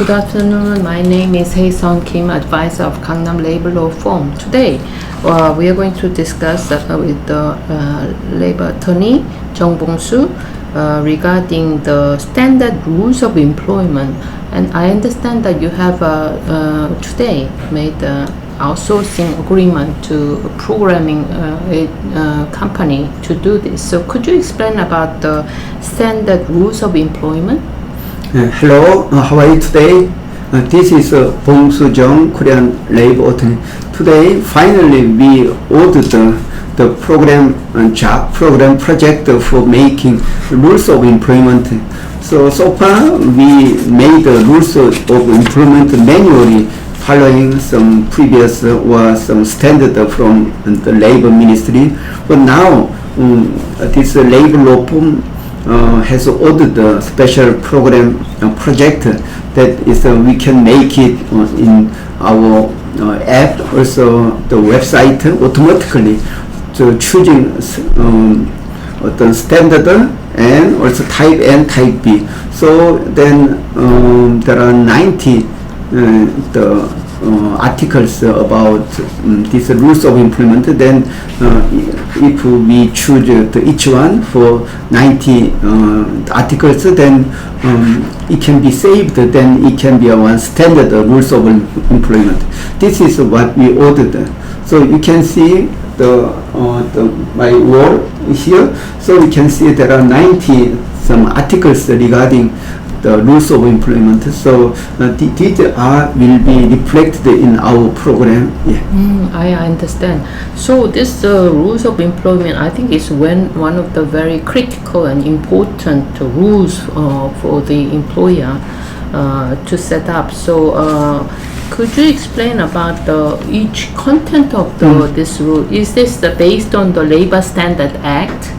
Good afternoon. My name is Hae-Sun Kim, advisor of Gangnam Labor Law Firm. Today, we are going to discuss with the labor attorney Jung Bong-soo regarding the standard rules of employment. And I understand that you have today made outsourcing agreement to a programming company to do this. So could you explain about the standard rules of employment? Hello, how are you today? This is Bong-soo Jung, Korean labor attorney. Today, finally, we ordered the program project for making rules of employment. So far, we made the rules of employment manually, following some previous or some standard from the labor ministry. But now, this labor law firm has ordered a special program project that is we can make it in our app, also the website automatically, so choosing the standard and also type A and type B. So then there are 90 articles about these rules of employment. Then if we choose each one for 90 articles, then it can be saved, then it can be one standard rules of employment. This is what we ordered. So you can see my wall here. So we can see there are 90 some articles regarding the rules of employment. So these will be reflected in our program. Yeah. I understand. So this rules of employment, I think, is one of the very critical and important rules for the employer to set up. So could you explain about each content of this rule? Is this based on the Labor Standard Act?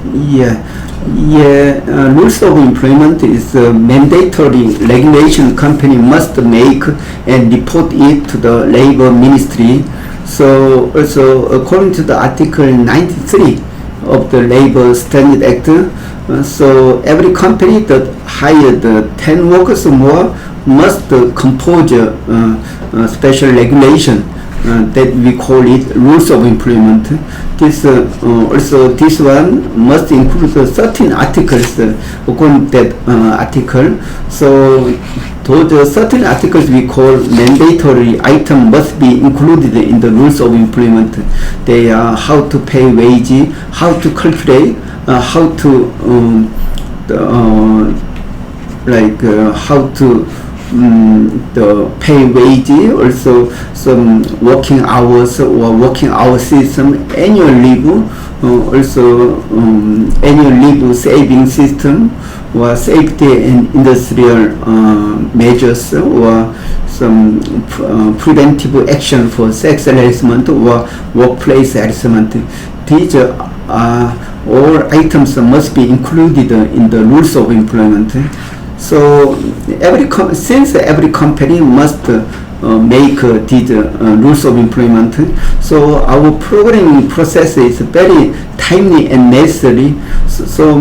Rules of employment is a mandatory regulation company must make and report it to the labor ministry. So also according to the article 93 of the Labor Standard Act, so every company that hired 10 workers or more must compose a special regulation that we call it rules of employment. This also this one must include 13 articles according to that article. So those 13 articles we call mandatory item must be included in the rules of employment. They are how to pay wage, how to calculate, how to how to the pay wage, also some working hours or working hour system, annual leave, also annual leave saving system, or safety and industrial measures, or some preventive action for sex harassment or workplace harassment. These are all items must be included in the rules of employment. So since every company must make these rules of employment, so our programming process is very timely and necessary. So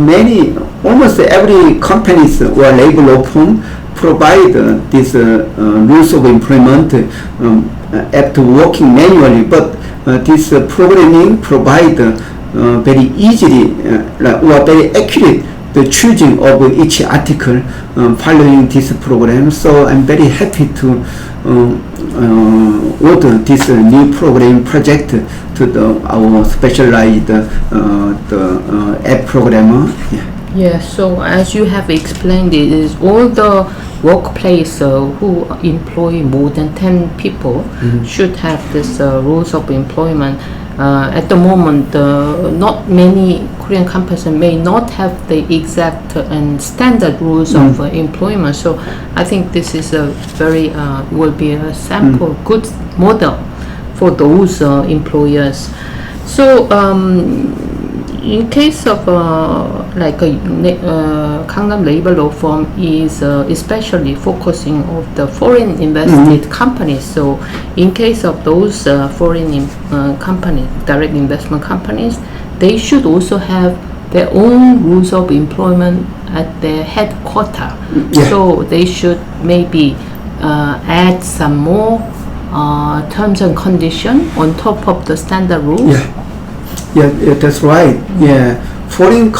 almost every companies or labor law firm provide these rules of employment after working manually, but this programming provide very easily or very accurate the choosing of each article following this program. So I'm very happy to order this new program project to our specialized app programmer. Yes, so as you have explained, it is all the workplace who employ more than 10 people should have this rules of employment. At the moment, not many Korean companies may not have the exact and standard rules of employment. So I think this is a very will be a sample good model for those employers. So in case of Gangnam Labor Law Firm is especially focusing on the foreign invested companies. So in case of those foreign companies, direct investment companies, they should also have their own rules of employment at their headquarters. So they should maybe add some more terms and condition on top of the standard rules? Yeah, that's right. Yeah, foreign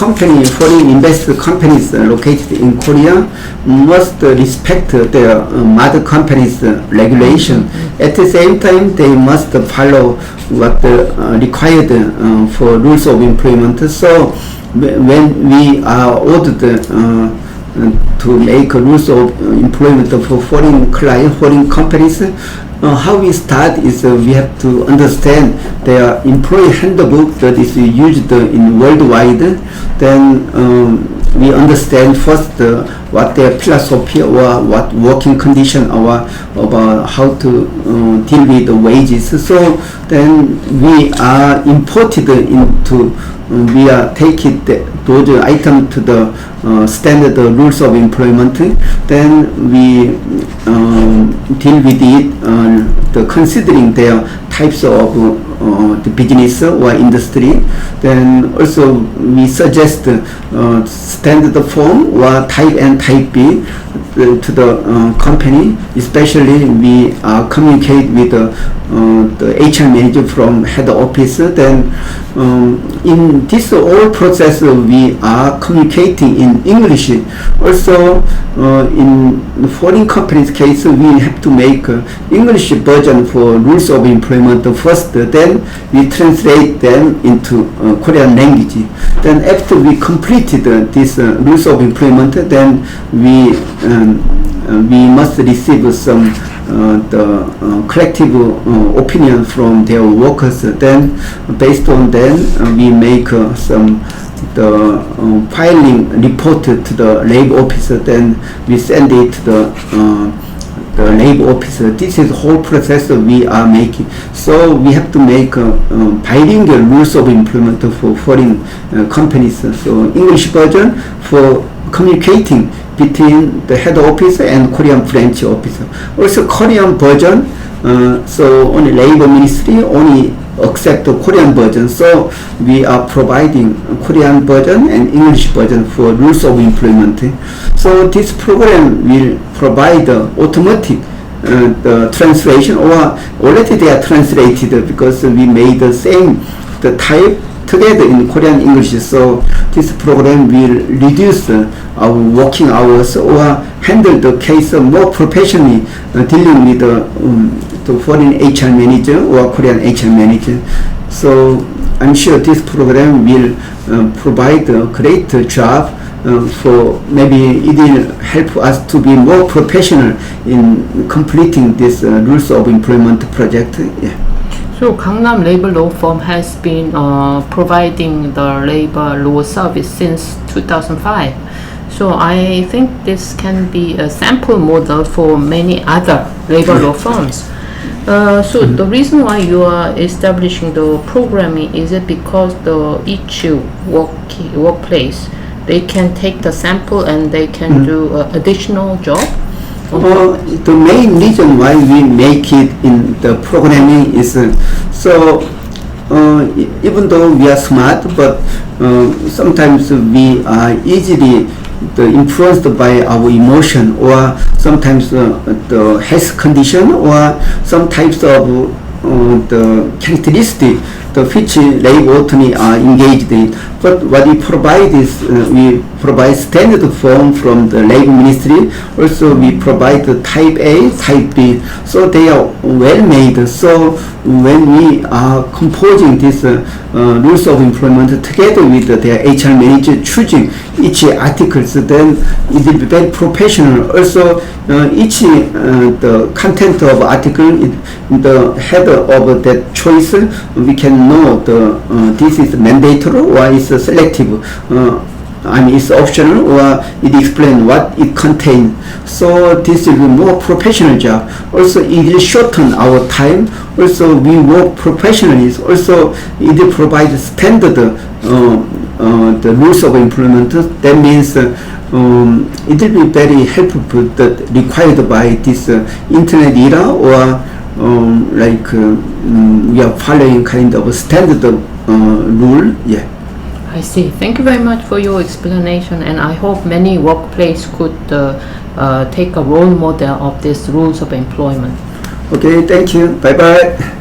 investor companies located in Korea must respect their mother company's regulation. At the same time, they must follow what required for rules of employment. So when we are ordered to make rules of employment for foreign companies, how we start is we have to understand their employee handbook that is used in worldwide. Then we understand first what their philosophy or what working condition or about how to deal with the wages. So then we are imported into we are taking those items to the standard rules of employment. Then we deal with it, considering their types of the business or industry. Then also we suggest standard form or type and type B to the company. Especially we communicate with the HR manager from head office. Then in this whole process we are communicating in English. Also in foreign companies case we have to make English version for rules of employment first, then we translate them into Korean language. Then after we completed this rules of employment, then we must receive some the collective opinion from their workers. Then based on them we make some the filing report to the labor officer. Then we send it to the labor officer. This is the whole process we are making. So we have to make bilingual rules of employment for foreign companies. So English version for communicating between the head office and Korean branch office. Also Korean version, so only labor ministry only accept the Korean version. So we are providing Korean version and English version for rules of employment. So this program will provide automatic the translation, or already they are translated because we made the same the type together in Korean English. So this program will reduce our working hours or handle the case more professionally, dealing with the foreign HR manager or Korean HR manager. So I'm sure this program will provide a great job for maybe it will help us to be more professional in completing this rules of employment project. Yeah. So Gangnam Labor Law Firm has been providing the labor law service since 2005. So I think this can be a sample model for many other labor law firms. So the reason why you are establishing the programming, is it because each workplace they can take the sample and they can do additional job? The main reason why we make it in the programming is even though we are smart, but sometimes we are easily influenced by our emotion, or sometimes the health condition, or some types of the characteristic which labor attorney are engaged in. But what we provide is we provide standard form from the labor ministry. Also we provide the type A, type B, so they are well made. So when we are composing this rules of employment together with their HR manager choosing each articles, then it will be very professional. Also each the content of article, the header of that choice, we can know this is mandatory or is selective. It's optional, or it explains what it contains. So this is a more professional job. Also it will shorten our time. Also we work professionally. Also it will provide standard the rules of employment. That means it will be very helpful that required by this internet era, or we are following kind of a standard rule. Yeah. I see. Thank you very much for your explanation, and I hope many workplace could take a role model of these rules of employment. Okay, thank you. Bye bye.